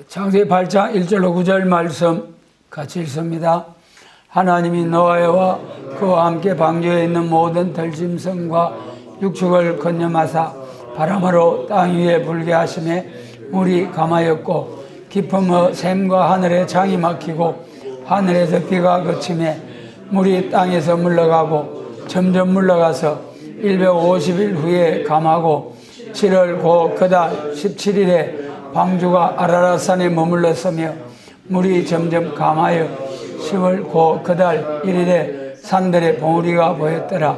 창세기 8장 1절로 9절 말씀 같이 읽습니다. 하나님이 노아와 그와 함께 방주에 있는 모든 들짐승과 육축을 건념하사 바람으로 땅 위에 불게 하심에 물이 감하였고 깊음의 샘과 하늘의 창이 막히고 하늘에서 비가 그침에 물이 땅에서 물러가고 점점 물러가서 150일 후에 감하고 7월 고 그달 17일에 방주가 아라랏산에 머물렀으며 물이 점점 감하여 10월 고 그달 1일에 산들의 봉우리가 보였더라.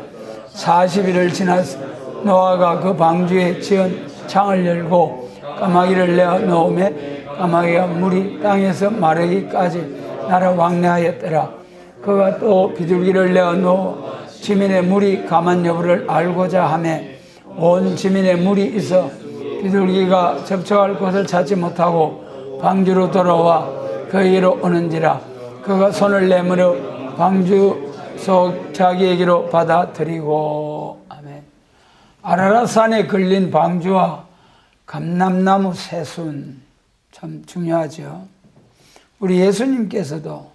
40일을 지나서 노아가 그 방주에 지은 창을 열고 까마귀를 내어 놓음에 까마귀가 물이 땅에서 마르기까지 날아 왕래하였더라. 그가 또 비둘기를 내어 놓어 지면에 물이 감한 여부를 알고자 하며 온 지면에 물이 있어 비둘기가 접촉할 곳을 찾지 못하고 방주로 돌아와 그에게로 오는지라. 그가 손을 내밀어 방주 속 자기에게로 받아들이고. 아멘. 아라랏산에 걸린 방주와 감람나무 새순 참 중요하죠. 우리 예수님께서도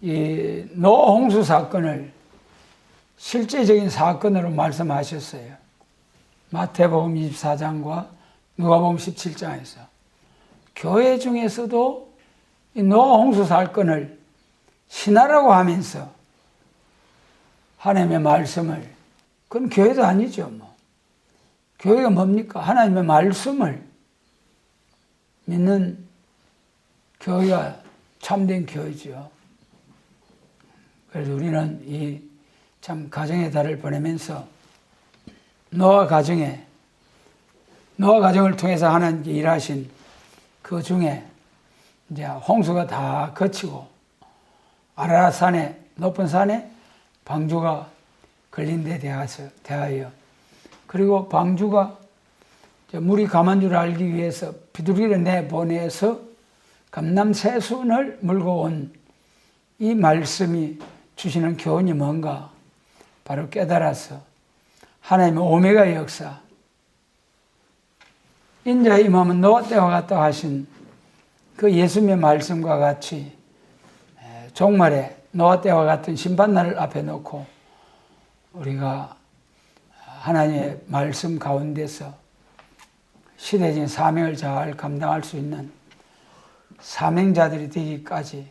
이 노아 홍수 사건을 실제적인 사건으로 말씀하셨어요. 마태복음 24장과 누가복음 17장에서 교회 중에서도 이 노아 홍수 사건을 신화라고 하면서 하나님의 말씀을, 그건 교회도 아니죠. 교회가 뭡니까? 하나님의 말씀을 믿는 교회가 참된 교회죠. 그래서 우리는 이 참 가정의 달을 보내면서 노아 가정을 통해서 하나님께 일하신 그 중에 이제 홍수가 다 거치고 아라랏산에, 높은 산에 방주가 걸린 데 대하여, 그리고 방주가 물이 감한 줄 알기 위해서 비둘기를 내보내서 감람새순을 물고 온 이 말씀이 주시는 교훈이 뭔가 바로 깨달아서 하나님의 오메가 역사, 인자의 임함은 노아 때와 같다 하신 그 예수님의 말씀과 같이 종말에 노아 때와 같은 심판날을 앞에 놓고 우리가 하나님의 말씀 가운데서 시대적인 사명을 잘 감당할 수 있는 사명자들이 되기까지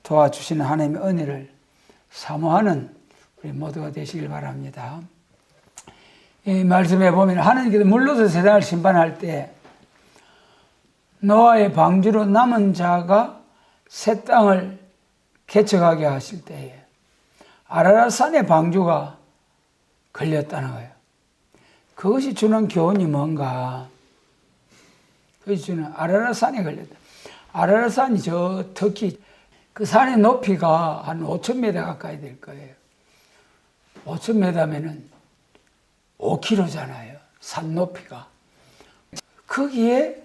도와주시는 하나님의 은혜를 사모하는 우리 모두가 되시길 바랍니다. 이 말씀에 보면 하나님께서 물로서 세상을 심판할 때 노아의 방주로 남은 자가 새 땅을 개척하게 하실 때에 아라랏산의 방주가 걸렸다는 거예요. 그것이 주는 교훈이 뭔가? 그것이 주는 아라랏산에 걸렸다. 아라랏산이 저 터키 그 산의 높이가 한 5,000m 가까이 될 거예요. 5,000m면은 5km잖아요. 산 높이가. 거기에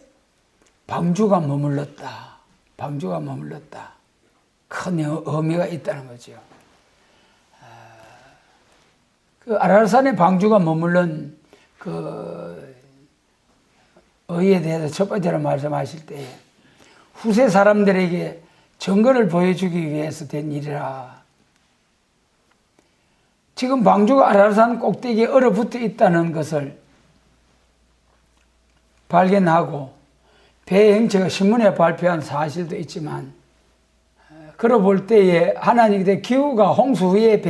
방주가 머물렀다. 방주가 머물렀다. 큰 의미가 있다는 거죠. 그 아라랏산에 방주가 머물른 그 의의에 대해서 첫 번째로 말씀하실 때 후세 사람들에게 증거를 보여주기 위해서 된 일이라. 지금 방주가 아라랏산 꼭대기에 얼어붙어 있다는 것을 발견하고 배의 행체가 신문에 발표한 사실도 있지만, 걸어볼 때에 하나님의 기후가 홍수 후에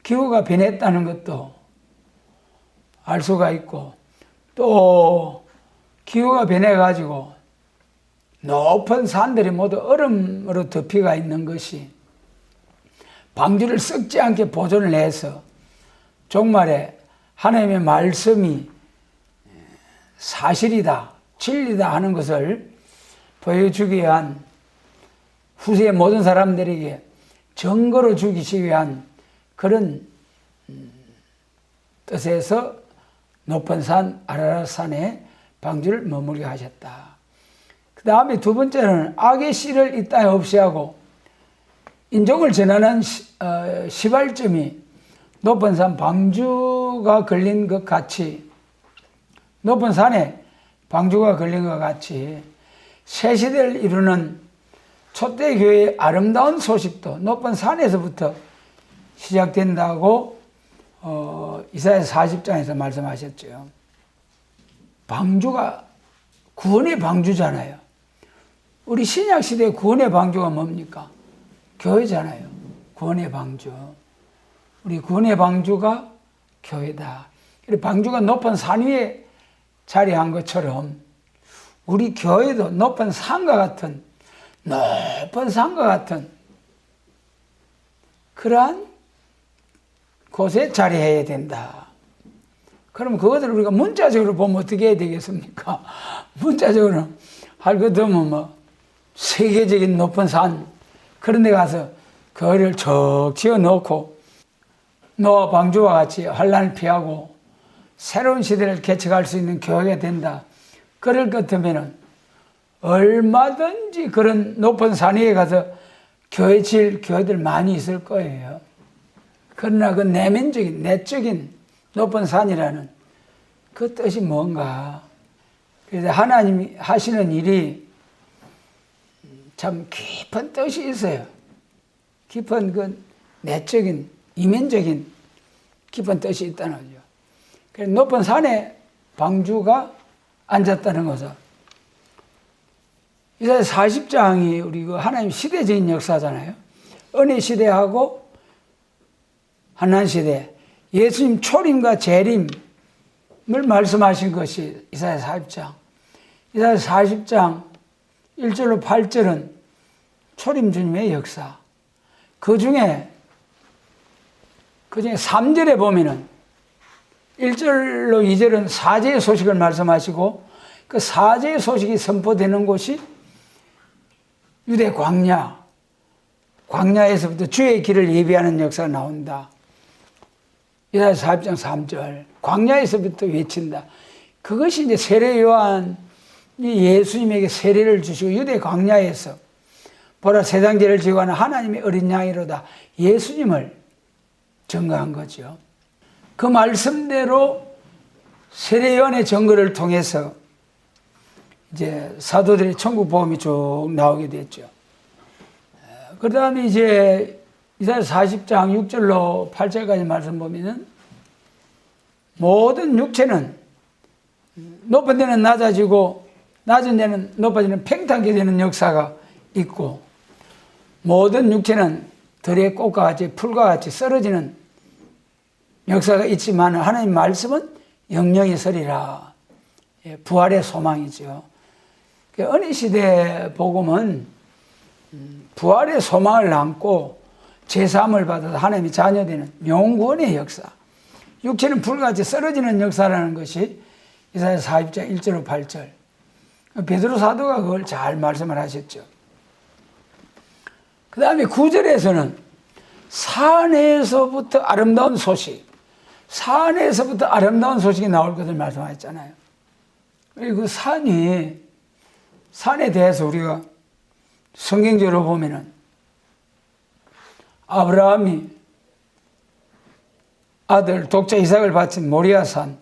기후가 변했다는 것도 알 수가 있고, 또 기후가 변해가지고 높은 산들이 모두 얼음으로 덮여가 있는 것이 방주를 썩지 않게 보존을 해서 종말에 하나님의 말씀이 사실이다, 진리다 하는 것을 보여주기 위한, 후세의 모든 사람들에게 증거로 주기 위한 그런 뜻에서 높은 산 아라랏산에 방주를 머물게 하셨다. 그 다음에 두 번째는 악의 씨를 이 땅에 없애하고 인종을 전하는 시발점이 높은 산 방주가 걸린 것 같이, 높은 산에 방주가 걸린 것 같이 새 시대를 이루는 초대교회의 아름다운 소식도 높은 산에서부터 시작된다고 이사야 40장에서 말씀하셨죠. 방주가 구원의 방주잖아요. 우리 신약시대의 구원의 방주가 뭡니까? 교회잖아요. 구원의 방주. 우리 구원의 방주가 교회다. 방주가 높은 산 위에 자리한 것처럼 우리 교회도 높은 산과 같은 그러한 곳에 자리해야 된다. 그럼 그것을 우리가 문자적으로 보면 어떻게 해야 되겠습니까? 문자적으로 할 것 없으면 뭐 세계적인 높은 산 그런 데 가서 교회를 척 지어 놓고 노아 방주와 같이 환난을 피하고 새로운 시대를 개척할 수 있는 교회가 된다. 그럴 것 같으면 얼마든지 그런 높은 산 위에 가서 교회 지을 교회들 많이 있을 거예요. 그러나 그 내면적인 내적인 높은 산이라는 그 뜻이 뭔가. 그래서 하나님이 하시는 일이 참 깊은 뜻이 있어요. 깊은 그 내적인 이면적인 깊은 뜻이 있다는 거죠. 그래서 높은 산에 방주가 앉았다는 것은 이사야 40장이 우리 그 하나님 시대적인 역사잖아요. 은혜 시대하고 환난 시대, 예수님 초림과 재림을 말씀하신 것이 이사야 40장. 이사야 40장 1절로 8절은 초림 주님의 역사. 그 중에 3절에 보면은 1절로 2절은 사제의 소식을 말씀하시고 그 사제의 소식이 선포되는 곳이 유대 광야에서부터 주의 길을 예비하는 역사가 나온다. 이사야 40장 3절 광야에서부터 외친다. 그것이 이제 세례 요한이 예수님에게 세례를 주시고 유대 광야에서 보라 세상 죄를 지고 하는 하나님의 어린 양이로다 예수님을 증거한 거죠. 그 말씀대로 세례 요한의 증거를 통해서 이제 사도들의 천국 복음이 쭉 나오게 됐죠. 그 다음에 이제 이사야 40장 6절로 8절까지 말씀 보면은 모든 육체는 높은 데는 낮아지고 낮은 데는 높아지는 팽창하게 되는 역사가 있고 모든 육체는 들의 꽃과 같이 풀과 같이 쓰러지는 역사가 있지만 하나님 말씀은 영영이 서리라. 부활의 소망이죠. 은혜 시대 복음은 부활의 소망을 안고 제사함을 받아서 하나님의 자녀되는 영구원의 역사. 육체는 불같이 쓰러지는 역사라는 것이 이사야 40장 1절로 8절. 베드로 사도가 그걸 잘 말씀을 하셨죠. 그 다음에 9절에서는 산에서부터 아름다운 소식, 산에서부터 아름다운 소식이 나올 것을 말씀하셨잖아요. 그리고 그 산에 대해서 우리가 성경적으로 보면은 아브라함이 아들 독자 이삭을 바친 모리아산,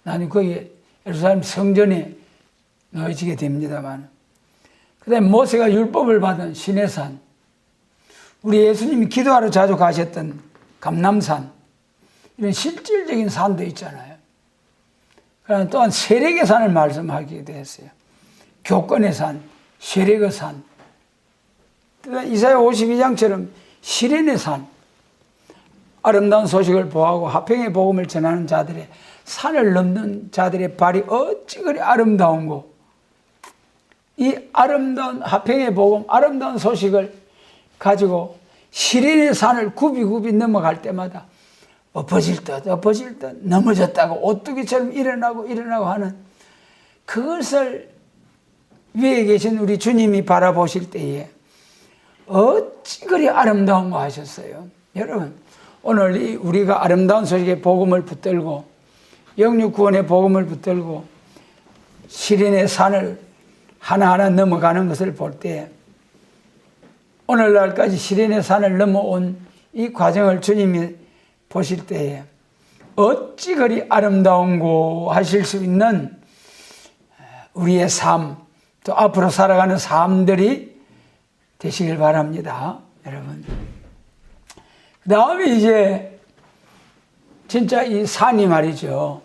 나는 거기 예루살렘 성전에 놓여지게 됩니다만, 그 다음에 모세가 율법을 받은 시내산, 우리 예수님이 기도하러 자주 가셨던 감람산, 이런 실질적인 산도 있잖아요. 그러나 또한 세력의 산을 말씀하기도 했어요. 교권의 산, 세력의 산. 이사야 52장처럼 시련의 산, 아름다운 소식을 보하고 화평의 복음을 전하는 자들의 산을 넘는 자들의 발이 어찌 그리 아름다운고, 이 아름다운 화평의 복음, 아름다운 소식을 가지고 시련의 산을 굽이굽이 넘어갈 때마다 엎어질 듯 넘어졌다고 오뚜기처럼 일어나고 하는 그것을 위에 계신 우리 주님이 바라보실 때에 어찌 그리 아름다운가 하셨어요. 여러분, 오늘 우리가 아름다운 소식의 복음을 붙들고 영육 구원의 복음을 붙들고 시련의 산을 하나하나 넘어가는 것을 볼 때, 오늘날까지 시련의 산을 넘어온 이 과정을 주님이 보실 때에 어찌 그리 아름다운고 하실 수 있는 우리의 삶, 또 앞으로 살아가는 삶들이 되시길 바랍니다. 여러분. 그 다음에 이제 진짜 이 산이 말이죠.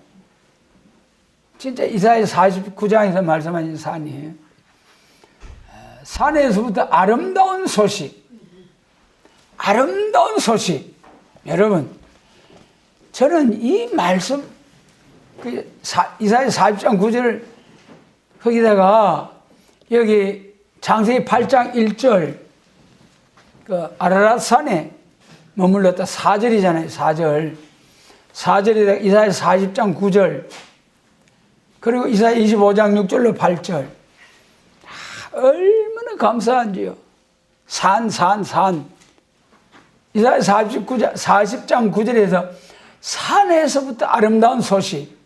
진짜 이사야 49장에서 말씀하신 산이, 산에서부터 아름다운 소식, 아름다운 소식. 여러분, 저는 이 말씀, 이사야 40장 9절을 거기다가 여기 창세기 8장 1절 그 아라랏 산에 머물렀다 4절이잖아요. 4절에다가 이사야 40장 9절 그리고 이사야 25장 6절로 8절 얼마나 감사한지요. 산. 이사야 40장 9절에서 산에서부터 아름다운 소식.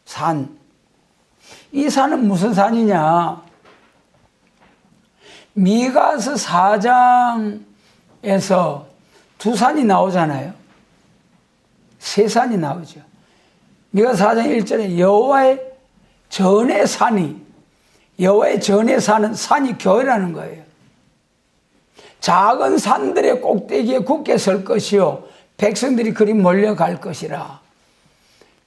산. 이 산은 무슨 산이냐? 미가서 4장에서 두 산이 나오잖아요. 세 산이 나오죠. 미가서 4장 1절에 여호와의 전의 산이, 여호와의 전의 산은 산이 교회라는 거예요. 작은 산들의 꼭대기에 굳게 설 것이요 백성들이 그리 몰려갈 것이라.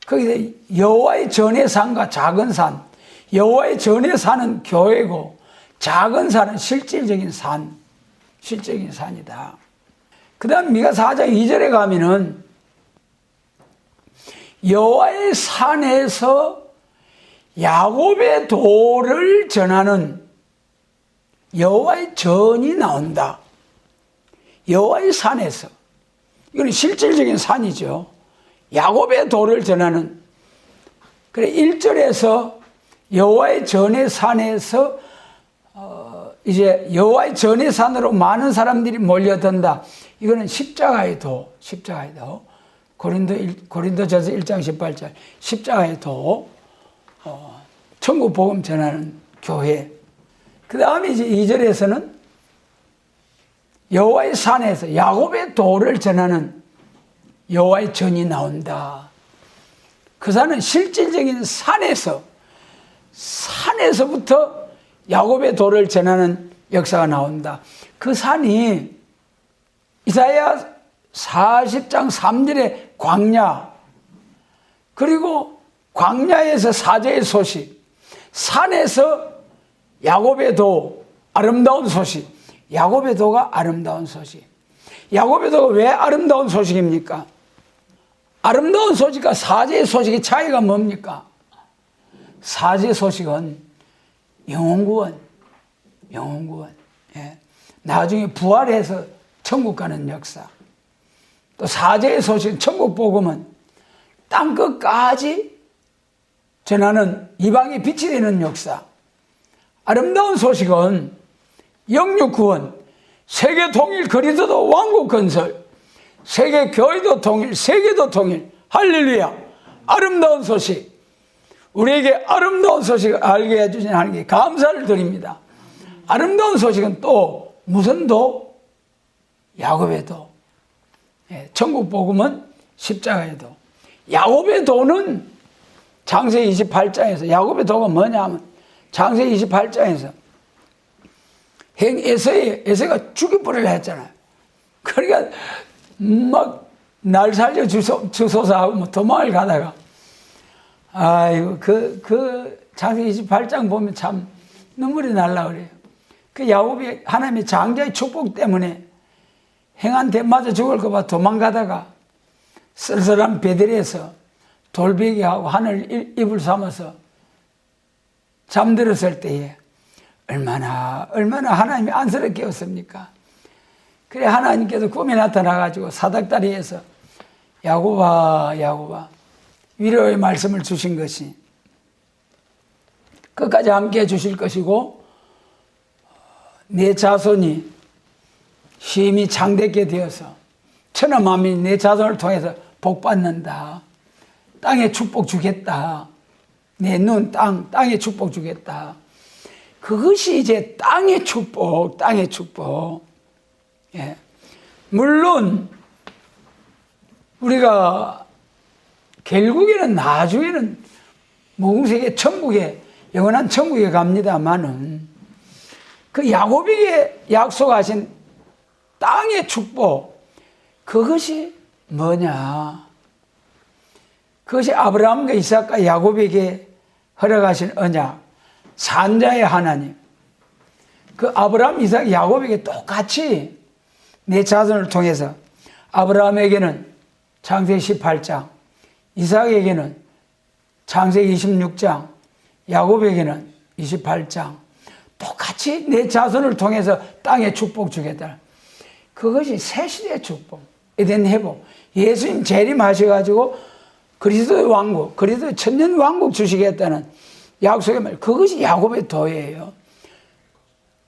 거기서 여호와의 전의 산과 작은 산, 여호와의 전의 산은 교회고 작은 산은 실질적인 산, 실질적인 산이다. 그 다음 미가 4장 2절에 가면은 여호와의 산에서 야곱의 도를 전하는 여호와의 전이 나온다. 여호와의 산에서. 이건 실질적인 산이죠. 야곱의 도를 전하는. 그래 1절에서 여호와의 전의 산에서 이제 여호와의 전의 산으로 많은 사람들이 몰려든다. 이거는 십자가의 도, 십자가의 도. 고린도전서 1장 18절. 십자가의 도. 천국 복음 전하는 교회. 그 다음에 이제 2절에서는 여호와의 산에서 야곱의 도를 전하는 여호와의 전이 나온다. 그 산은 실질적인 산에서부터 야곱의 도를 전하는 역사가 나온다. 그 산이 이사야 40장 3절의 광야, 그리고 광야에서 사제의 소식, 산에서 야곱의 도, 아름다운 소식. 야곱의 도가 아름다운 소식. 야곱의 도가 왜 아름다운 소식입니까? 아름다운 소식과 사제의 소식의 차이가 뭡니까? 사제의 소식은 영혼구원. 예. 나중에 부활해서 천국 가는 역사. 또 사제의 소식, 천국 복음은 땅끝까지 전하는 이방의 빛이 되는 역사. 아름다운 소식은 영육 구원, 세계 통일, 그리스도 왕국 건설, 세계 교회도 통일, 세계도 통일. 할렐루야. 아름다운 소식. 우리에게 아름다운 소식을 알게 해주신 하나님께 감사를 드립니다. 아름다운 소식은 또 무슨 도? 야곱의 도. 천국 복음은 십자가의 도. 야곱의 도는 창세기 28장에서 야곱의 도가 뭐냐 하면 창세기 28장에서 에서가 죽여버리려 했잖아요. 그러니까 막 날 살려 주소서 하고 뭐 도망을 가다가 아이고 그 창세기 28장 보면 참 눈물이 날라 그래요. 그 야곱이 하나님의 장자의 축복 때문에 행한 대 맞아 죽을까 봐 도망가다가 쓸쓸한 베들에서 돌베개하고 하늘 이불 삼아서 잠들었을 때에 얼마나 하나님이 안쓰럽게 깨웠습니까? 그래 하나님께서 꿈에 나타나가지고 사닥다리에서 야곱아 위로의 말씀을 주신 것이 끝까지 함께 해주실 것이고 내 자손이 힘이 장대게 되어서 천하 만민이 내 자손을 통해서 복받는다. 땅에 축복 주겠다. 내 눈 땅에 축복 주겠다. 그것이 이제 땅의 축복. 예. 물론 우리가 결국에는 나중에는 무궁세계 천국에 영원한 천국에 갑니다마는 그 야곱에게 약속하신 땅의 축복, 그것이 뭐냐? 그것이 아브라함과 이삭과 야곱에게 허락하신 언약, 산자의 하나님. 그 아브라함, 이삭, 야곱에게 똑같이 내 자손을 통해서 아브라함에게는 창세기 18장, 이삭에게는 창세기 26장, 야곱에게는 28장, 똑같이 내 자손을 통해서 땅에 축복 주겠다. 그것이 새시대의 축복, 에덴 회복, 예수님 재림하셔가지고 그리스도의 왕국, 그리스도의 천년 왕국 주시겠다는 약속의 말, 그것이 야곱의 도예요.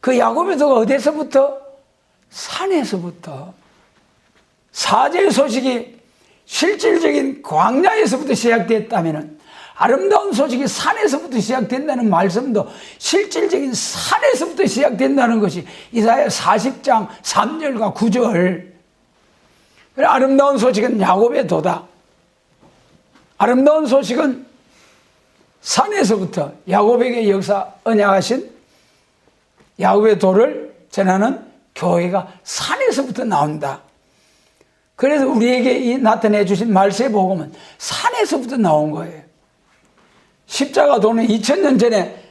그 야곱의 도가 어디서부터? 산에서부터. 사제의 소식이 실질적인 광야에서부터 시작됐다면 아름다운 소식이 산에서부터 시작된다는 말씀도 실질적인 산에서부터 시작된다는 것이 이사야 40장 3절과 9절. 아름다운 소식은 야곱의 도다. 아름다운 소식은 산에서부터 야곱에게 역사 언약하신 야곱의 도를 전하는 교회가 산에서부터 나온다. 그래서 우리에게 이 나타내 주신 말세의 복음은 산에서부터 나온 거예요. 십자가 도는 2000년 전에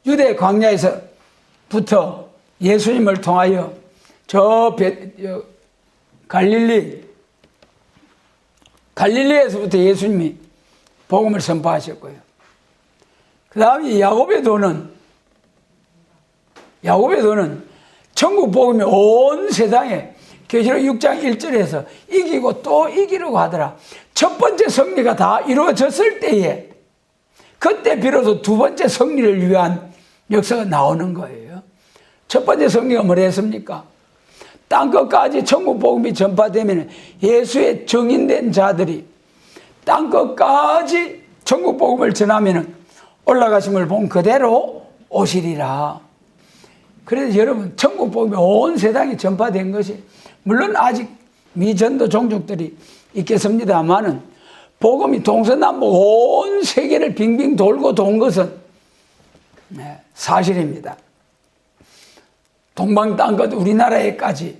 유대 광야에서부터 예수님을 통하여 갈릴리에서부터 예수님이 복음을 선포하셨고요. 그 다음에 야곱의 도는 천국 복음이 온 세상에 계시록 6장 1절에서 이기고 또 이기려고 하더라. 첫 번째 승리가 다 이루어졌을 때에 그때 비로소 두 번째 승리를 위한 역사가 나오는 거예요. 첫 번째 승리가 뭐랬습니까? 땅끝까지 천국 복음이 전파되면 예수의 증인된 자들이 땅끝까지 천국 복음을 전하면 올라가심을 본 그대로 오시리라. 그래서 여러분, 천국 복음이 온 세상에 전파된 것이 물론 아직 미전도 종족들이 있겠습니다만은 복음이 동서남북 온 세계를 빙빙 돌고 돈 것은 사실입니다. 동방 땅끝 우리나라에까지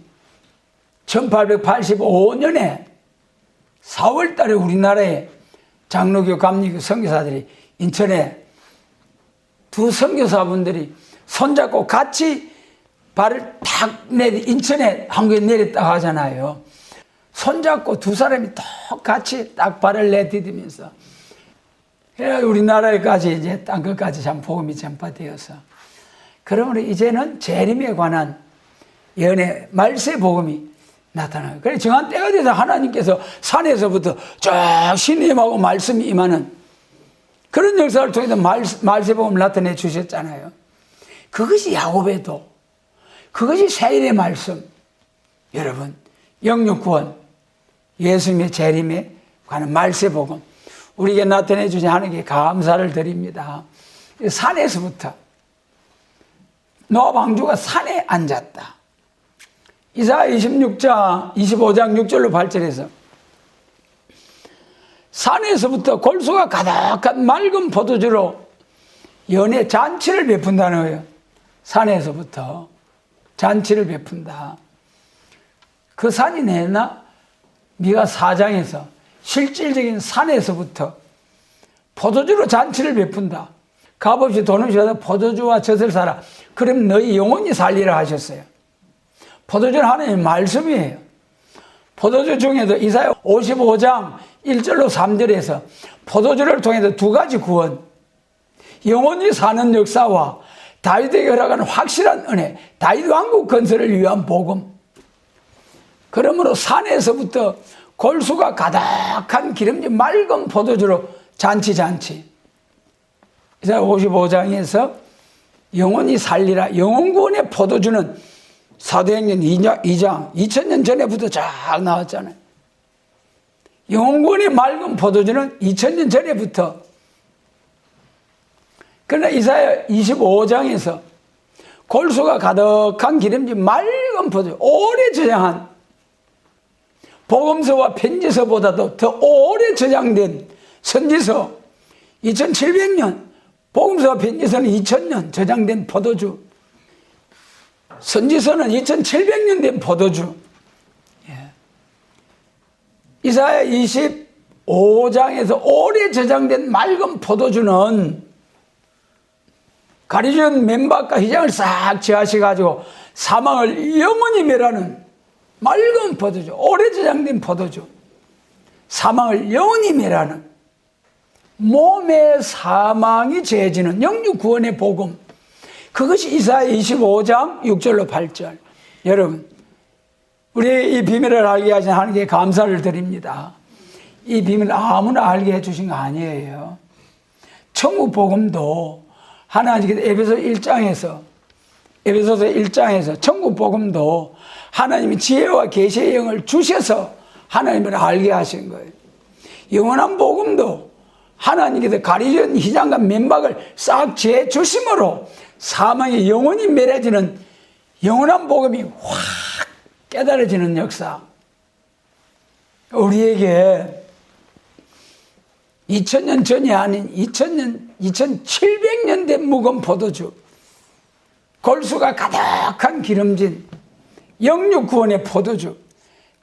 1885년에 4월 달에 우리나라에 장로교, 감리교 선교사들이 인천에 두 선교사분들이 손잡고 같이 발을 탁 인천에 한국에 내렸다고 하잖아요. 손잡고 두 사람이 똑같이 딱 발을 내디디면서 우리나라에까지 이제 땅끝까지 참 복음이 전파되어서 그러므로 이제는 재림에 관한 연애 말세 복음이 나타나요. 그래 정한 때가 돼서 하나님께서 산에서부터 쫙 신임하고 말씀이 임하는 그런 역사를 통해서 말세 복음을 나타내 주셨잖아요. 그것이 야곱의 도, 그것이 세일의 말씀. 여러분, 영육 구원, 예수님의 재림에 관한 말세 복음 우리에게 나타내 주신 하나님께 감사를 드립니다. 산에서부터 노아 방주가 산에 앉았다. 이사야 25장 6절로 8절에서 산에서부터 골수가 가득한 맑은 포도주로 연애 잔치를 베푼다는 거예요. 산에서부터 잔치를 베푼다. 그 산이 내나 미가 4장에서 실질적인 산에서부터 포도주로 잔치를 베푼다. 값없이 돈 없이 와서 포도주와 젖을 사라. 그럼 너희 영혼이 살리라 하셨어요. 포도주는 하나님의 말씀이에요. 포도주 중에도 이사야 55장 1절로 3절에서 포도주를 통해서 두 가지 구원, 영원히 사는 역사와 다윗에게 허락하는 확실한 은혜, 다윗 왕국 건설을 위한 복음. 그러므로 산에서부터 골수가 가득한 기름진 맑은 포도주로 잔치. 이사야 55장에서 영원히 살리라. 영원구원의 포도주는 사도행전 2장 2000년 전에부터 쫙 나왔잖아요. 영원구원의 맑은 포도주는 2000년 전에부터. 그러나 이사야 25장에서 골수가 가득한 기름진 맑은 포도주, 오래 저장한 복음서와 편지서보다도 더 오래 저장된 선지서 2700년 복음서와 편지서는 2000년 저장된 포도주, 선지서는 2700년 된 포도주. 이사야 25장에서 오래 저장된 맑은 포도주는 가리준 맨밥과 휘장을 싹 지하셔가지고 사망을 영원히 멸하는 맑은 포도주, 오래 저장된 포도주, 사망을 영원히 멸하는, 몸의 사망이 제해지는 영육 구원의 복음, 그것이 이사야 25장 6절로 8절. 여러분, 우리 이 비밀을 알게 하신 하나님께 감사를 드립니다. 이 비밀을 아무나 알게 해주신 거 아니에요. 천국 복음도 하나님께서 에베소서 1장에서 천국 복음도 하나님이 지혜와 계시의 영을 주셔서 하나님을 알게 하신 거예요. 영원한 복음도 하나님께서 가리전 휘장과 면박을 싹 지어 주심으로 사망이 영원히 멸해지는 영원한 복음이 확 깨달아지는 역사. 우리에게 2000년 전이 아닌 2700년 된 묵은 포도주, 골수가 가득한 기름진 영육 구원의 포도주,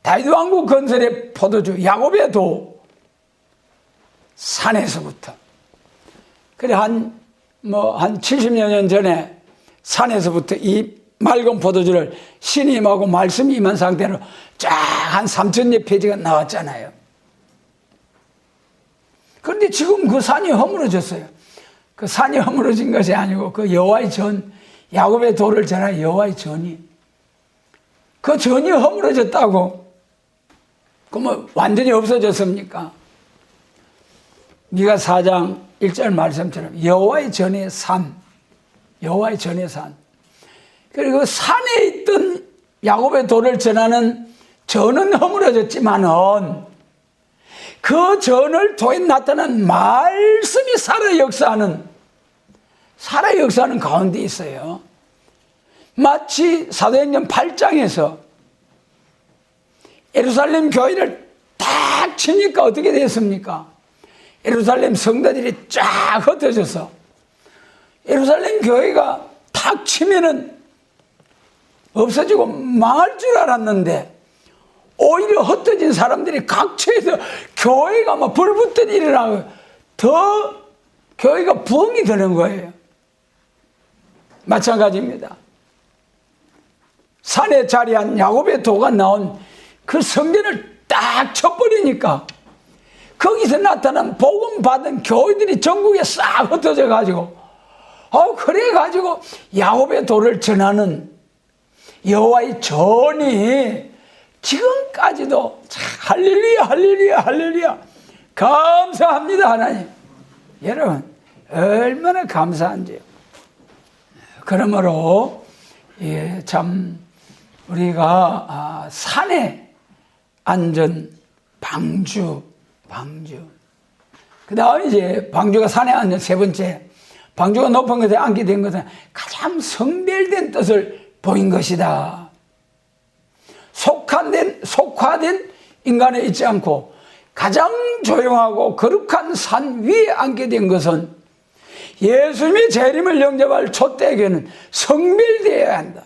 다윗 왕국 건설의 포도주, 야곱의 도, 산에서부터. 그래, 한 70여 년 전에 산에서부터 이 맑은 포도주를 신임하고 말씀이 임한 상태로 쫙 한 3000여 페이지가 나왔잖아요. 그런데 지금 그 산이 허물어졌어요. 그 산이 허물어진 것이 아니고 그 여호와의 전, 야곱의 도를 전한 여호와의 전이, 그 전이 허물어졌다고 그러면 완전히 없어졌습니까? 미가 4장 1절 말씀처럼 여호와의 전의 산, 여호와의 전의 산. 그리고 그 산에 있던 야곱의 도를 전하는 전은 허물어졌지만은 그 전을 통해 나타난 말씀이 살아 역사하는 가운데 있어요. 마치 사도행전 8장에서 예루살렘 교회를 딱 치니까 어떻게 됐습니까? 예루살렘 성도들이 쫙 흩어져서 예루살렘 교회가 탁 치면은 없어지고 망할 줄 알았는데 오히려 흩어진 사람들이 각처에서 교회가 막 불붙듯 일어나고 더 교회가 부흥이 되는 거예요. 마찬가지입니다. 산에 자리한 야곱의 도가 나온 그 성전을 딱 쳐버리니까 거기서 나타난 복음 받은 교회들이 전국에 싹 흩어져 가지고 그래 가지고 야곱의 도를 전하는 여호와의 전이 지금까지도 할렐루야 할렐루야 할렐루야 감사합니다. 하나님, 여러분 얼마나 감사한지요. 그러므로 참 우리가 산에 앉은 방주, 그 다음에 이제 방주가 산에 앉은 세 번째, 방주가 높은 것에 앉게 된 것은 가장 성별된 뜻을 보인 것이다. 속화된 인간에 있지 않고 가장 조용하고 거룩한 산 위에 앉게 된 것은 예수님의 재림을 영접할 촛대교회는 성별되어야 한다.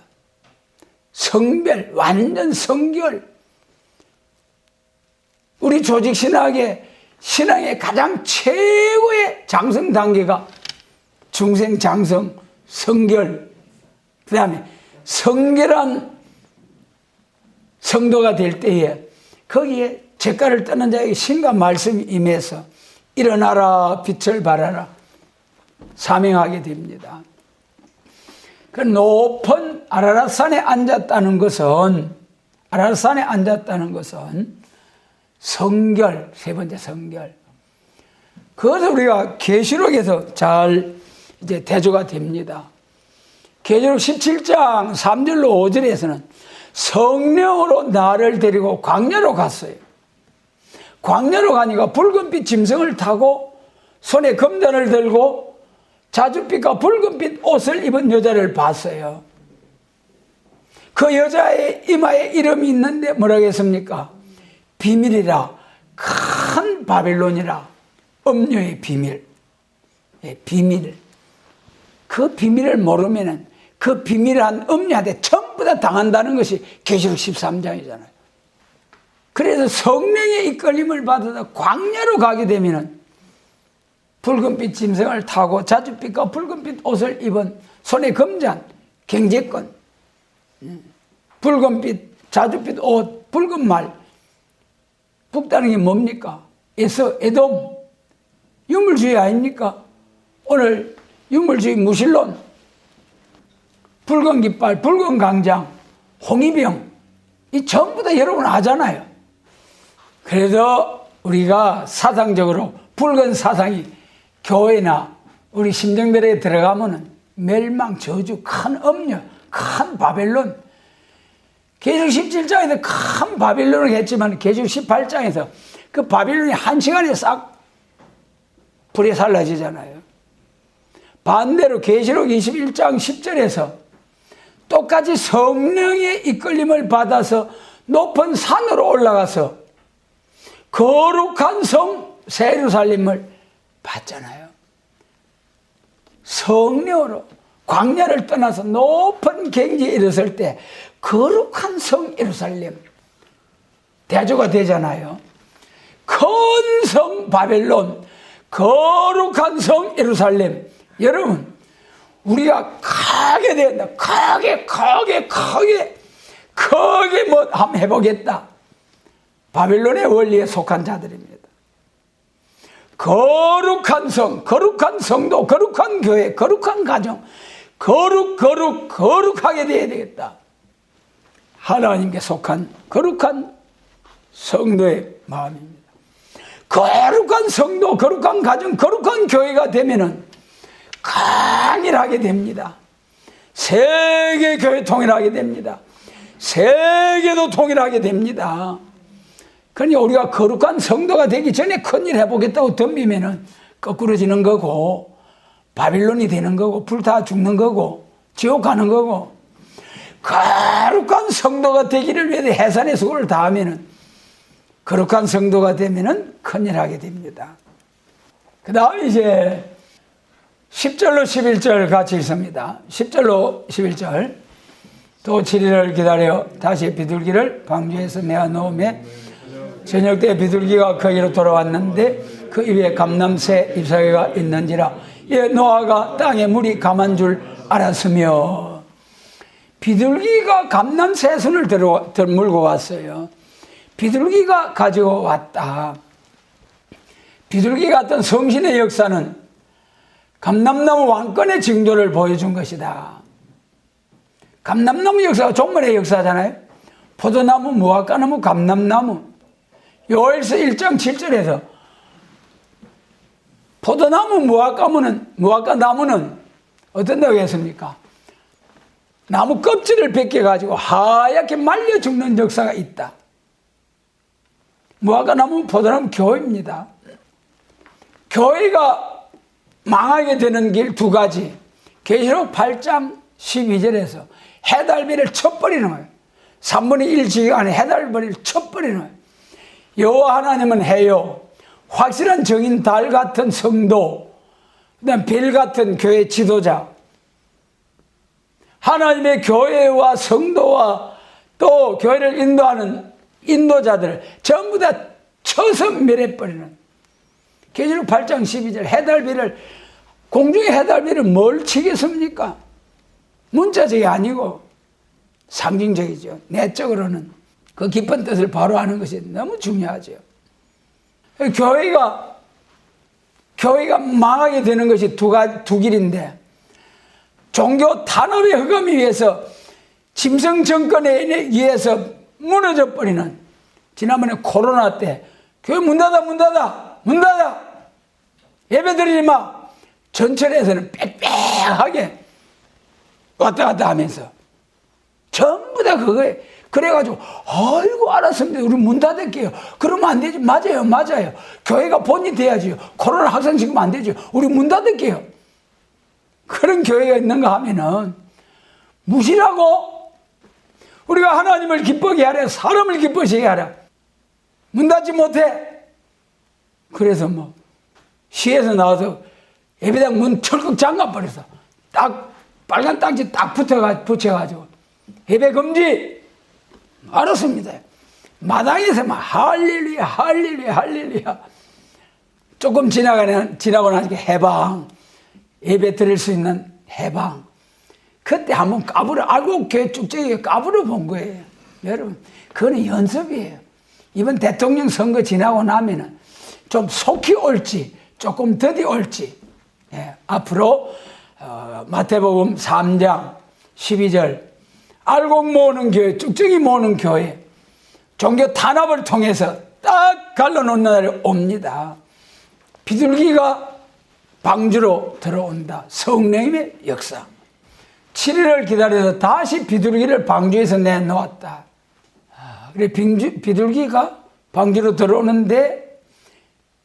성별, 완전 성결. 우리 조직 신학의 가장 최고의 장성 단계가 중생, 장성, 성결, 그 다음에 성결한 성도가 될 때에 거기에 죄가를 떠난 자에게 신과 말씀이 임해서 일어나라 빛을 발하라 사명하게 됩니다. 그 높은 아라랏산에 앉았다는 것은 성결, 세 번째 성결. 그것을 우리가 계시록에서 잘 이제 대조가 됩니다. 계시록 17장 3절로 5절에서는 성령으로 나를 데리고 광야로 갔어요. 광야로 가니까 붉은빛 짐승을 타고 손에 금전을 들고 자줏빛과 붉은빛 옷을 입은 여자를 봤어요. 그 여자의 이마에 이름이 있는데 뭐라고 했습니까? 비밀이라, 큰 바빌론이라, 음료의 비밀. 비밀. 그 비밀을 모르면은 그 비밀을 한 음녀한테 전부 다 당한다는 것이 계시록 13장이잖아요. 그래서 성령의 이끌림을 받아서 광야로 가게 되면은 붉은빛 짐승을 타고 자줏빛과 붉은빛 옷을 입은 손에 금잔, 경제권, 붉은빛, 자줏빛 옷, 붉은 말. 북다는 게 뭡니까? 에돔, 유물주의 아닙니까? 오늘 유물주의 무신론, 붉은 깃발, 붉은 강장, 홍위병, 이 전부 다 여러분 아잖아요. 그래서 우리가 사상적으로 붉은 사상이 교회나 우리 심정들에 들어가면은 멸망, 저주, 큰 음녀, 큰 바벨론. 계시록 17장에서 큰 바벨론을 했지만 계시록 18장에서 그 바벨론이 한 시간에 싹 불에 살라지잖아요. 반대로 계시록 21장 10절에서 똑같이 성령의 이끌림을 받아서 높은 산으로 올라가서 거룩한 성 새 예루살렘을 봤잖아요. 성령으로 광야를 떠나서 높은 경지에 이르렀을 때 거룩한 성 예루살렘 대조가 되잖아요. 큰 성 바벨론, 거룩한 성 예루살렘. 여러분, 우리가 크게 된다. 크게 뭐 한번 해보겠다. 바벨론의 원리에 속한 자들입니다. 거룩한 성, 거룩한 성도, 거룩한 교회, 거룩한 가정, 거룩하게 되어야 되겠다. 하나님께 속한 거룩한 성도의 마음입니다. 거룩한 성도, 거룩한 가정, 거룩한 교회가 되면은 강일하게 됩니다. 세계 교회 통일하게 됩니다. 세계도 통일하게 됩니다. 그러니 우리가 거룩한 성도가 되기 전에 큰일 해보겠다고 덤비면은 거꾸러지는 거고, 바빌론이 되는 거고, 불타 죽는 거고, 지옥 가는 거고, 거룩한 성도가 되기를 위해 해산의 수고를 다하면은, 거룩한 성도가 되면은 큰일 하게 됩니다. 그 다음 이제 10절로 11절 같이 읽습니다. 10절로 11절. 또 7일을 기다려 다시 비둘기를 방주에서 내어 놓으매 저녁 때 비둘기가 거기로 돌아왔는데 그 입에 감람새 잎사귀가 있는지라 예 노아가 땅에 물이 감한 줄 알았으며. 비둘기가 감람새순을 물고 왔어요. 비둘기가 가지고 왔다. 비둘기가 어떤 성신의 역사는 감람나무 왕권의 징조를 보여준 것이다. 감람나무 역사가 종말의 역사잖아요. 포도나무, 무화과나무, 감람나무. 요엘서 1장 7절에서 포도나무, 무화과나무는 어떤 데가 있습니까? 나무 껍질을 벗겨가지고 하얗게 말려 죽는 역사가 있다. 무화과나무, 포도나무 교회입니다. 교회가 망하게 되는 길 두 가지. 계시록 8장 12절에서 해달비를 쳐버리는 거예요. 3분의 1 지간에 해달비를 쳐버리는 거예요. 여호와 하나님은 해요. 확실한 정인 달 같은 성도, 그다음 별 같은 교회 지도자, 하나님의 교회와 성도와 또 교회를 인도하는 인도자들 전부 다 쳐서 멸해버리는. 계시록 8장 12절 해달비를, 공중의 해달비를 뭘 치겠습니까? 문자적이 아니고 상징적이죠. 내적으로는 그 깊은 뜻을 바로 아는 것이 너무 중요하죠. 교회가 망하게 되는 것이 두 길인데, 종교 탄압의 흑암에 의해서 짐승 정권에 의해서 무너져 버리는, 지난번에 코로나 때 교회 문 닫아 예배 드리지 마. 전철에서는 빽빽하게 왔다 갔다 하면서 전부 다 그거에 그래가지고 아이고 알았습니다. 우리 문 닫을게요. 그러면 안 되지. 맞아요. 교회가 본이 돼야지요. 코로나 확산시키면 안 되죠. 우리 문 닫을게요. 그런 교회가 있는가 하면은 무시라고. 우리가 하나님을 기쁘게 하라, 사람을 기쁘시게 하라. 문 닫지 못해. 그래서 뭐 시에서 나와서 예배당 문 철컥 잠가버려서 딱 빨간 딱지 딱 붙여가지고 예배 금지. 알았습니다. 마당에서 막 할렐루야 할렐루야 할렐루야. 조금 지나고 나니까 해방. 예배 드릴 수 있는 해방. 그때 한번 알고 교회 쭉저기 까불어 본 거예요. 여러분, 그거는 연습이에요. 이번 대통령 선거 지나고 나면은 좀 속히 올지, 조금 더디 올지, 앞으로, 마태복음 3장 12절, 알곡 모으는 교회, 쭉저기 모으는 교회, 종교 탄압을 통해서 딱 갈라놓는 날이 옵니다. 비둘기가 방주로 들어온다. 성령님의 역사. 7일을 기다려서 다시 비둘기를 방주에서 내놓았다. 그래, 비둘기가 방주로 들어오는데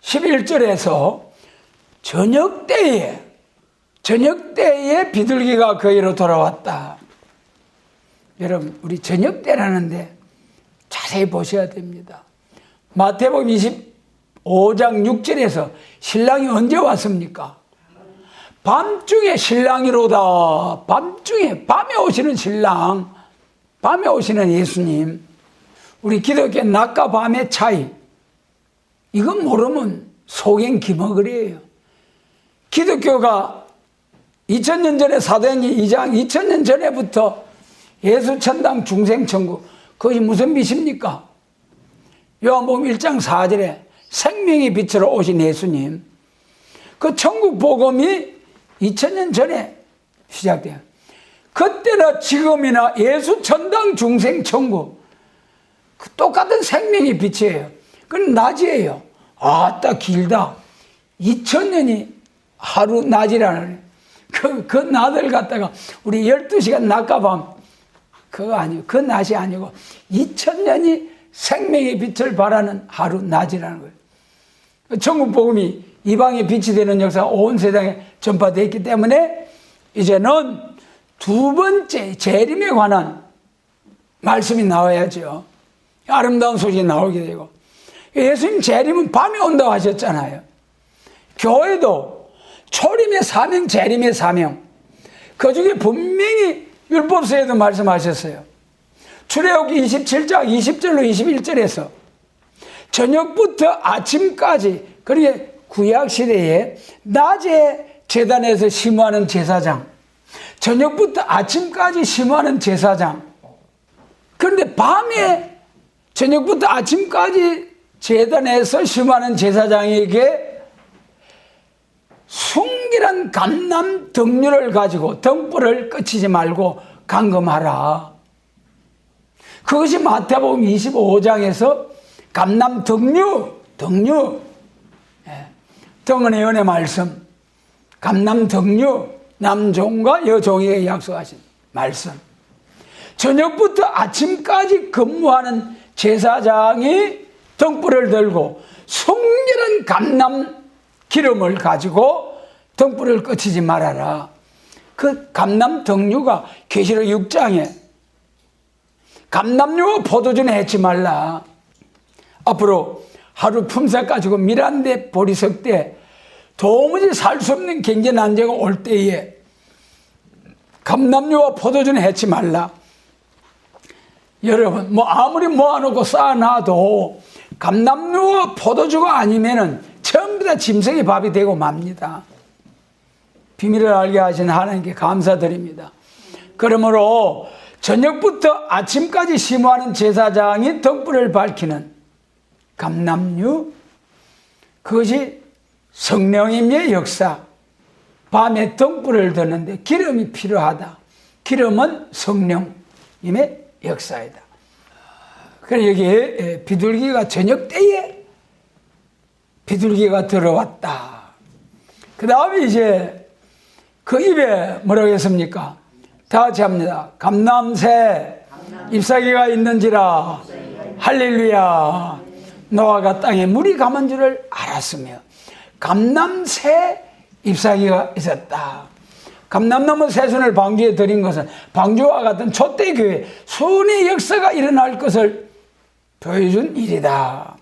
11절에서 저녁 때에 비둘기가 거기로 돌아왔다. 여러분, 우리 저녁 때라는데 자세히 보셔야 됩니다. 마태복음 25장 6절에서 신랑이 언제 왔습니까? 밤중에 신랑이로다. 밤에 오시는 신랑, 밤에 오시는 예수님. 우리 기독교 낮과 밤의 차이, 이건 모르면 속행 기머거리예요. 기독교가 2000년 전에 사도행전 2장 2000년 전에부터 예수 천당 중생 천국, 그것이 무슨 빛입니까? 요한복음 1장 4절에 생명의 빛으로 오신 예수님, 그 천국 복음이 2000년 전에 시작돼요. 그때나 지금이나 예수 천당 중생 천국, 똑같은 생명의 빛이에요. 그건 낮이에요. 아따 길다. 2000년이 하루 낮이라는 그 낮을 갖다가 우리 12시간 낮과 밤, 그거 아니고, 그 낮이 아니고 2000년이 생명의 빛을 발하는 하루 낮이라는 거예요. 천국 복음이 이방의 빛이 되는 역사가 온 세상에 전파되어 있기 때문에 이제는 두 번째 재림에 관한 말씀이 나와야죠. 아름다운 소식이 나오게 되고, 예수님 재림은 밤에 온다고 하셨잖아요. 교회도 초림의 사명, 재림의 사명, 그 중에 분명히 율법서에도 말씀하셨어요. 출애굽기 27장 20절로 21절에서 저녁부터 아침까지, 그러게 구약시대에 낮에 제단에서 심호하는 제사장, 저녁부터 아침까지 심호하는 제사장, 그런데 밤에 저녁부터 아침까지 제단에서 심호하는 제사장에게 순결한 감람 등류를 가지고 등불을 꺼치지 말고 감금하라. 그것이 마태복음 25장에서 감람 등류, 등은 예언의 말씀, 감람 등류, 남종과 여종에게 약속하신 말씀. 저녁부터 아침까지 근무하는 제사장이 등불을 들고 순결한 감람 기름을 가지고 등불을 꺼치지 말아라. 그 감람 등류가 계시록 6장에 감람류와 포도주는 해치 말라. 앞으로 하루 품삯 가지고 밀한대 보리석 때 도무지 살 수 없는 경제 난제가 올 때에 감람류와 포도주는 해치 말라. 여러분, 아무리 모아놓고 쌓아놔도 감람류와 포도주가 아니면은 전부 다 짐승의 밥이 되고 맙니다. 비밀을 알게 하신 하나님께 감사드립니다. 그러므로 저녁부터 아침까지 심호하는 제사장이 등불을 밝히는 감람류, 그것이 성령님의 역사. 밤에 등불을 드는데 기름이 필요하다. 기름은 성령님의 역사이다. 그래서 여기에 비둘기가 저녁 때에 비둘기가 들어왔다. 그 다음에 이제 그 입에 뭐라고 했습니까? 다 같이 합니다. 감람새 잎사귀가 있는지라 할렐루야. 노아가 땅에 물이 감은 줄을 알았으며 감람새 잎사귀가 있었다. 감람나무 새순을 방주에 드린 것은 방주와 같은 촛대교회 순의 역사가 일어날 것을 보여준 일이다.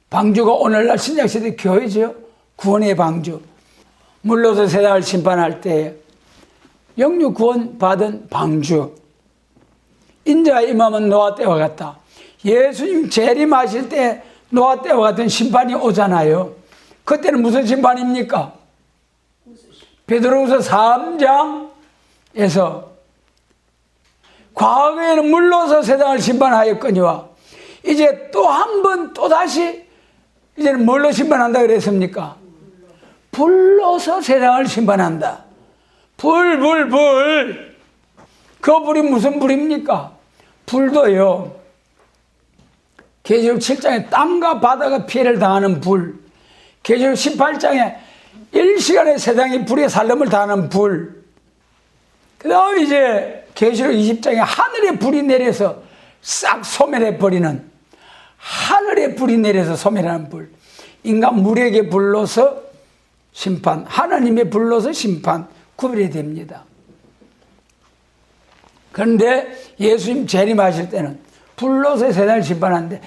방주가 오늘날 신약시대 교회죠. 구원의 방주. 물로서 세상을 심판할 때 영육 구원 받은 방주. 인자가 임하면 노아 때와 같다. 예수님 재림하실 때 노아 때와 같은 심판이 오잖아요. 그때는 무슨 심판입니까? 베드로후서 3장에서 과거에는 물로서 세상을 심판하였거니와 이제 또 한 번 또다시 이제는 뭘로 심판한다 그랬습니까? 불로서 세상을 심판한다. 불. 그 불이 무슨 불입니까? 불도요. 계시록 7장에 땅과 바다가 피해를 당하는 불. 계시록 18장에 1시간에 세상이 불에 살름을 당하는 불. 그 다음 이제 계시록 20장에 하늘에 불이 내려서 싹 소멸해버리는, 하늘에 불이 내려서 소멸하는 불. 인간 물에게 불러서 심판, 하나님의 불러서 심판, 구별이 됩니다. 그런데 예수님 재림하실 때는 불로서 세상을 심판하는데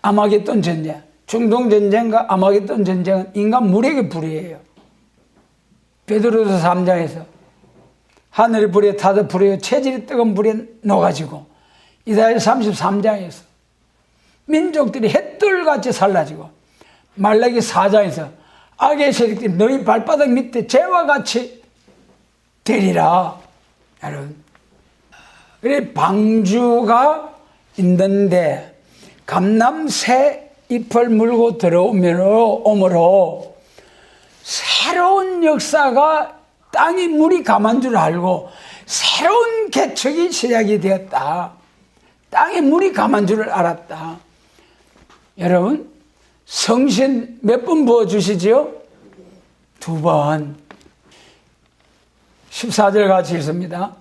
아마겟돈 전쟁, 중동 전쟁과 아마겟돈 전쟁은 인간 물에게 불이에요. 베드로서 3장에서 하늘의 불에 타서 불에 체질이 뜨거운 불에 녹아지고, 이사야 33장에서 민족들이 햇돌같이 살라지고, 말라기 4장에서 악의 세력들이 너희 발바닥 밑에 재와 같이 되리라. 여러분, 그래 방주가 있는데 감람새 잎을 물고 들어오므로 새로운 역사가, 땅이 물이 감한 줄 알고 새로운 개척이 시작이 되었다. 땅에 물이 감한 줄 알았다. 여러분, 성신 몇 번 부어주시지요? 2번. 14절 같이 읽습니다.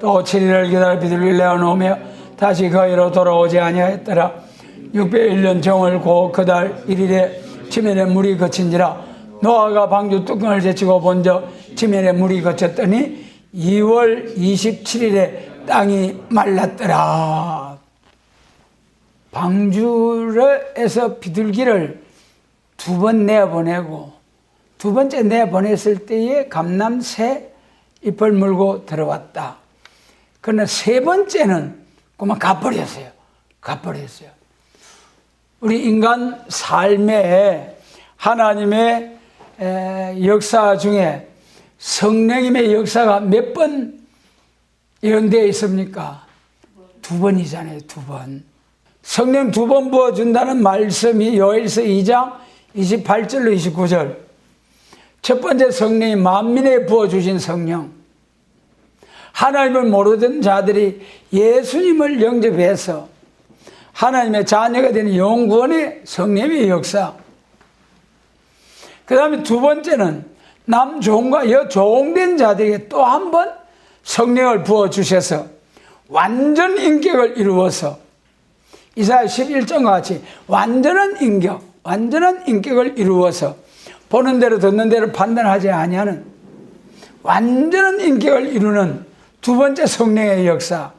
또 7일을 기다려 비둘기를 내어놓으며 다시 거기로 돌아오지 아니하였더라. 601년 정월고 그달 1일에 지면에 물이 그친지라. 노아가 방주 뚜껑을 제치고 본적 지면에 물이 그쳤더니 2월 27일에 땅이 말랐더라. 방주에서 비둘기를 2번 내보내고, 2번째 내보냈을 때에 감람새 잎을 물고 들어왔다. 그러나 3번째는 그만 가버렸어요. 우리 인간 삶에 하나님의 역사 중에 성령님의 역사가 몇 번 예언되어 있습니까? 2번이잖아요. 2번. 성령 2번 부어준다는 말씀이 요엘서 2장 28절로 29절. 첫 번째 성령이 만민에 부어주신 성령. 하나님을 모르던 자들이 예수님을 영접해서 하나님의 자녀가 되는 영구원의 성령의 역사. 그 다음에 2번째는 남 종과 여 종된 자들에게 또 한 번 성령을 부어주셔서 완전 인격을 이루어서, 이사야 11장 같이 완전한 인격을 이루어서 보는 대로 듣는 대로 판단하지 아니하는 완전한 인격을 이루는 2번째 성령의 역사.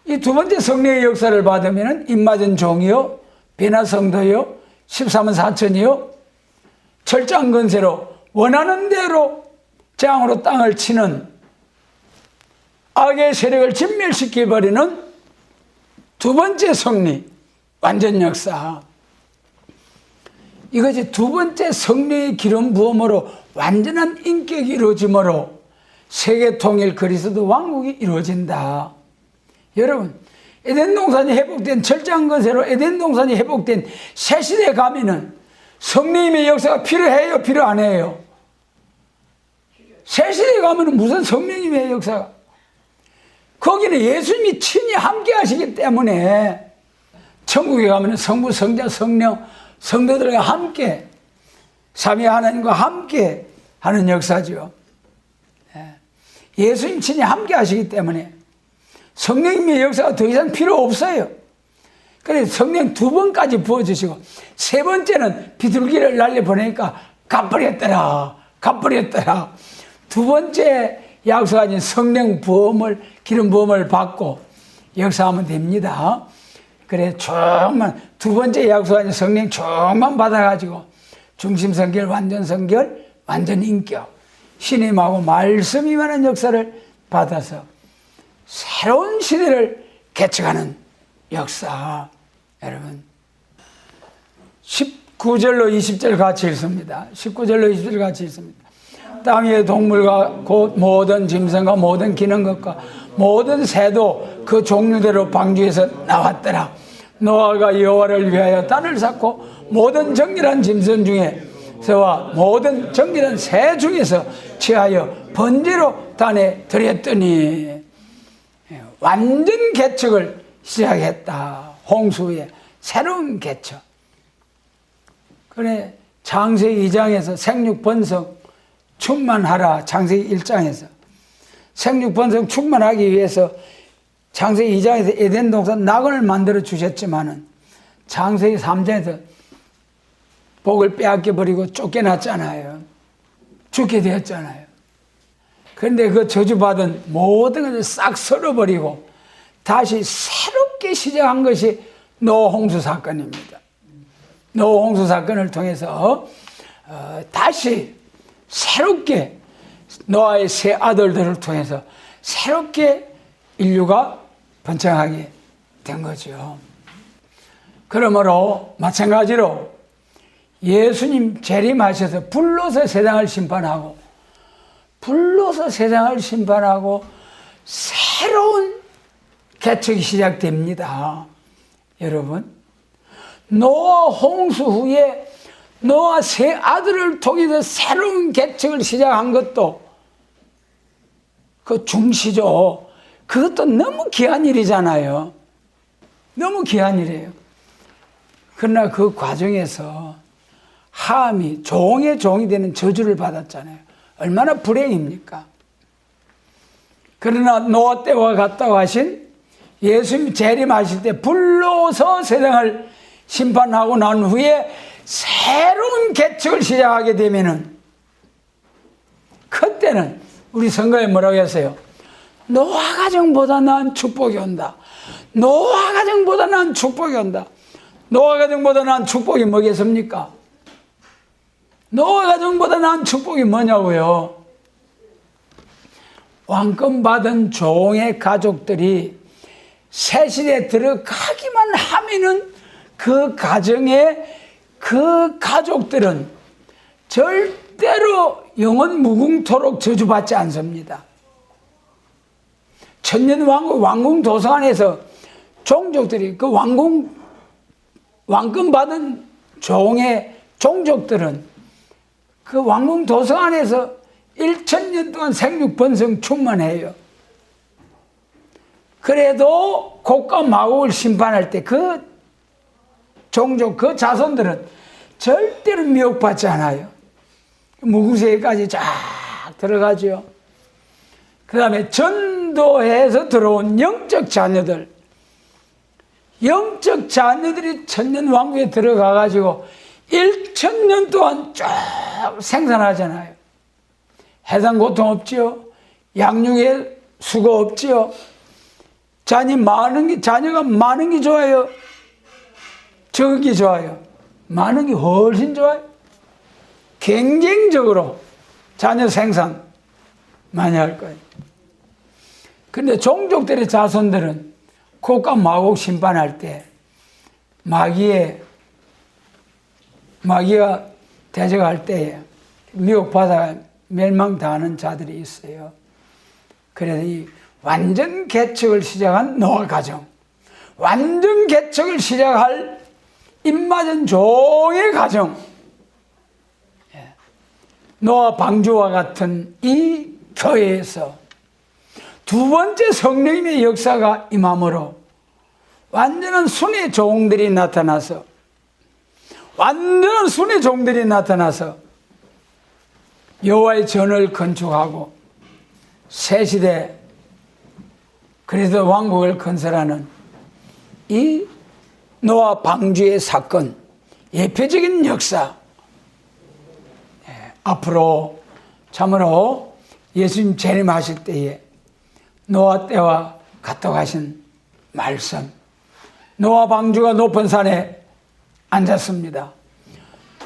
이 2번째 성령의 역사를 받으면 입맞은 종이요, 변화 성도요, 13은 4천이요, 철장 건세로 원하는 대로 재앙으로 땅을 치는 악의 세력을 진멸시켜버리는 2번째 성리, 완전 역사. 이것이 2번째 성령의 기름 부음으로 완전한 인격이 이루어짐으로 세계 통일 그리스도 왕국이 이루어진다. 여러분, 에덴 동산이 회복된, 철장 건세로 에덴 동산이 회복된 새 시대에 가면은 성령님의 역사가 필요해요? 필요 안 해요? 새 시대에 가면은 무슨 성령님의 역사가? 거기는 예수님이 친히 함께 하시기 때문에 천국에 가면은 성부, 성자, 성령, 성도들과 함께, 삼위 하나님과 함께 하는 역사죠. 예수님 친히 함께 하시기 때문에 성령님의 역사가 더 이상 필요 없어요. 그래서 성령 2번까지 부어주시고, 3번째는 비둘기를 날려보내니까 가버렸더라. 2번째 약속하신 성령 부음을, 기름 부음을 받고 역사하면 됩니다. 그래, 조금만, 2번째 약속하신 성령 조금만 받아가지고 중심 성결, 완전 성결, 완전 인격, 신임하고 말씀이 많은 역사를 받아서 새로운 시대를 개척하는 역사. 여러분 19절로 20절 같이 읽습니다. 19절로 20절 같이 읽습니다. 땅의 동물과 곧 모든 짐승과 모든 기는 것과 모든 새도 그 종류대로 방주에서 나왔더라. 노아가 여호와를 위하여 단을 쌓고 모든 정결한 짐승 중에서와 모든 정결한 새 중에서 취하여 번제로 단에 드렸더니 완전 개척을 시작했다. 홍수 후에 새로운 개척. 그래 창세기 2장에서 생육 번성 충만하라. 창세기 1장에서 생육 번성 충만하기 위해서 창세기 2장에서 에덴 동산 낙원을 만들어 주셨지만은 창세기 3장에서 복을 빼앗겨 버리고 쫓겨났잖아요. 죽게 되었잖아요. 그런데 그 저주받은 모든 것을 싹 썰어버리고 다시 새롭게 시작한 것이 노아 홍수 사건입니다. 노아 홍수 사건을 통해서 다시 새롭게 노아의 세 아들들을 통해서 새롭게 인류가 번창하게 된 거죠. 그러므로 마찬가지로 예수님 재림하셔서 불로서 세상을 심판하고 새로운 개척이 시작됩니다. 여러분 노아 홍수 후에 노아 세 아들을 통해서 새로운 개척을 시작한 것도 그 중시죠. 그것도 너무 귀한 일이잖아요. 너무 귀한 일이에요. 그러나 그 과정에서 함이 종의 종이 되는 저주를 받았잖아요. 얼마나 불행입니까? 그러나 노아 때와 같다고 하신 예수님 재림하실 때 불로서 세상을 심판하고 난 후에 새로운 개척을 시작하게 되면은 그때는 우리 선거에 뭐라고 했어요? 노아 가정보다 나은 축복이 온다. 노아 가정보다 나은 축복이 온다. 노아 가정보다 나은 축복이 뭐겠습니까? 노아 가정보다 나은 축복이 뭐냐고요? 왕권 받은 종의 가족들이 새 시대에 들어가기만 하면은 그 가정에 그 가족들은 절대로 영원 무궁토록 저주받지 않습니다. 천년 왕궁 도서관에서 종족들이 그 왕권 받은 종의 종족들은 그 왕궁 도서관에서 1000년 동안 생육번성 충만해요. 그래도 곡과 마곡을 심판할 때 그 종족, 그 자손들은 절대로 미혹받지 않아요. 무궁세계까지 쫙 들어가죠. 그 다음에 전도해서 들어온 영적 자녀들이 천년왕국에 들어가가지고 1000년 동안 쭉 생산하잖아요. 해산 고통 없지요. 양육에 수고 없지요. 자녀가 많은 게 좋아요? 적은 게 좋아요? 많은 게 훨씬 좋아요. 경쟁적으로 자녀 생산 많이 할 거예요. 그런데 종족들의 자손들은 곡과 마곡 심판할 때 마귀가 대적할 때에 미혹받아 멸망당하는 자들이 있어요. 그래서 이 완전 개척을 시작한 노아 가정, 완전 개척을 시작할 입맞은 종의 가정, 노아 방주와 같은 이 교회에서 두 번째 성령님의 역사가 임함으로 완전한 순의 종들이 나타나서 여호와의 전을 건축하고 새 시대 그리스도 왕국을 건설하는 이 노아 방주의 사건, 예표적인 역사, 앞으로 참으로 예수님 재림하실 때에 노아 때와 같다고 하신 말씀, 노아 방주가 높은 산에 앉았습니다.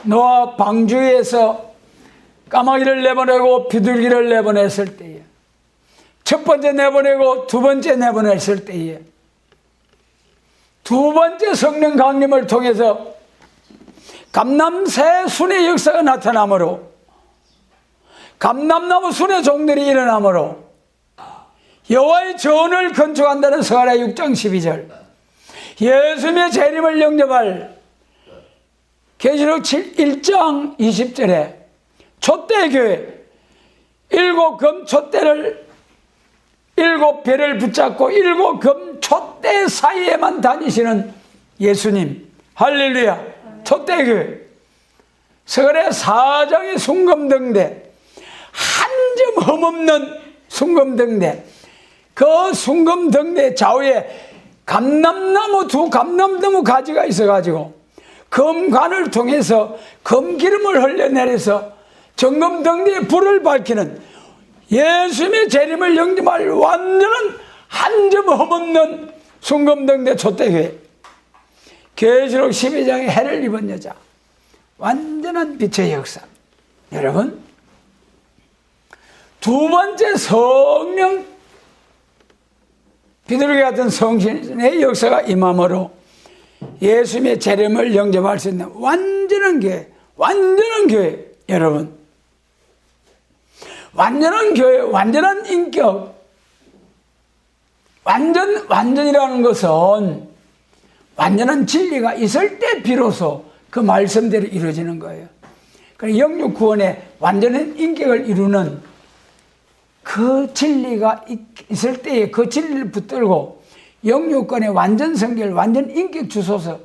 노아 방주에서 까마귀를 내보내고 비둘기를 내보냈을 때에, 첫 번째 내보내고 두 번째 내보냈을 때에, 두 번째 성령 강림을 통해서 감람새 순의 역사가 나타나므로, 감람나무 순의 종들이 일어나므로 여호와의 전을 건축한다는 스가랴 6장 12절, 예수님의 재림을 영접할 계시록 1장 20절에 촛대교회, 일곱 금 촛대를, 일곱 배를 붙잡고 일곱 금 촛대 사이에만 다니시는 예수님, 할렐루야. 촛대교회, 스가랴 4장의 순금등대, 한 점 흠없는 순금등대, 그 순금등대 좌우에 감람나무 두 감람나무 가지가 있어가지고 금관을 통해서 금기름을 흘려내려서 정금등대에 불을 밝히는 예수님의 재림을 영접할 완전한 한 점 흠없는 순금등대 촛대교회, 계시록 12장에 해를 입은 여자, 완전한 빛의 역사. 여러분, 두 번째 성령 비둘기 같은 성신의 역사가 임함으로 예수님의 재림을 영접할 수 있는 완전한 교회, 완전한 교회. 여러분, 완전한 교회, 완전한 인격. 완전이라는 것은 완전한 진리가 있을 때 비로소 그 말씀대로 이루어지는 거예요. 그러니까 영육 구원의 완전한 인격을 이루는 그 진리가 있을 때에 그 진리를 붙들고 영육권의 완전 성결, 완전 인격 주소서,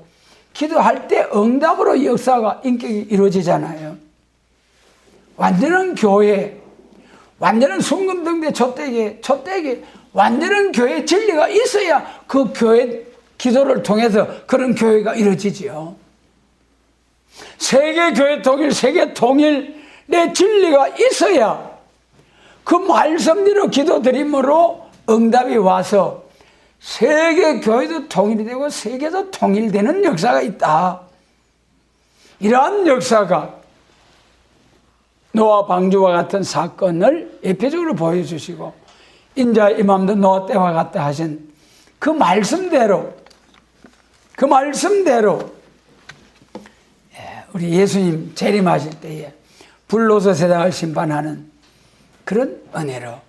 기도할 때 응답으로 역사가 인격이 이루어지잖아요. 완전한 교회, 완전한 순금등대 촛대기, 완전한 교회 진리가 있어야 그 교회 기도를 통해서 그런 교회가 이루어지지요. 세계 교회 통일, 세계 통일의 진리가 있어야 그 말씀대로 기도드림으로 응답이 와서 세계 교회도 통일이 되고 세계도 통일되는 역사가 있다. 이러한 역사가 노아 방주와 같은 사건을 예표적으로 보여주시고, 인자 이맘도 노아 때와 같다 하신 그 말씀대로 우리 예수님 재림하실 때에 불로서 세상을 심판하는 그런 은혜로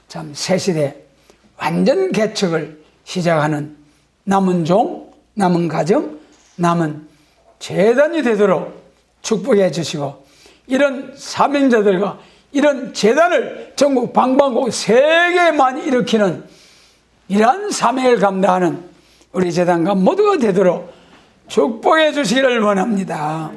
참 새시대 완전 개척을 시작하는 남은 종, 남은 가정, 남은 재단이 되도록 축복해 주시고, 이런 사명자들과 이런 재단을 전국 방방곡곡 세계에 많이 일으키는 이러한 사명을 감당하는 우리 재단과 모두가 되도록 축복해 주시기를 원합니다.